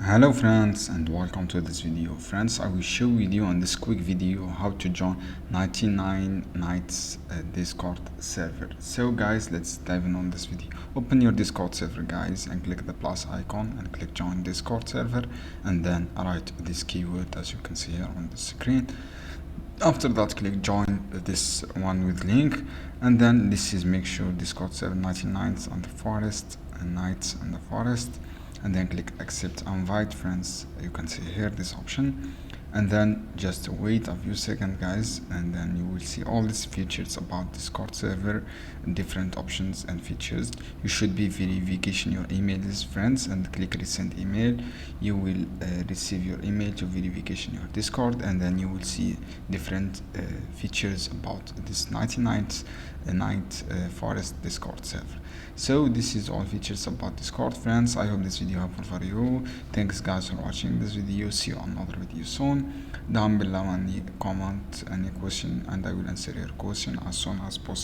Hello friends and welcome to this video. Friends, I will show you on this quick video how to join 99 nights Discord server. So guys, let's dive in on this video. Open your Discord server guys and click the plus icon and click join Discord server, and then write this keyword as you can see here on the screen. After that, click join this one with link, and then this is make sure Discord server 99s on the forest and nights on the forest, and then click accept invite friends. You can see here this option, and then just wait a few seconds guys, and then you will see all these features about Discord server, different options and features. You should be verification your emails friends, and click resend email. You will receive your email to verification your Discord, and then you will see different features about this 99 night forest Discord server. So this is all features about Discord friends. I hope this video helpful for you. Thanks guys for watching this video. See you on another video soon. Down below any comment, any question, and I will answer your question as soon as possible.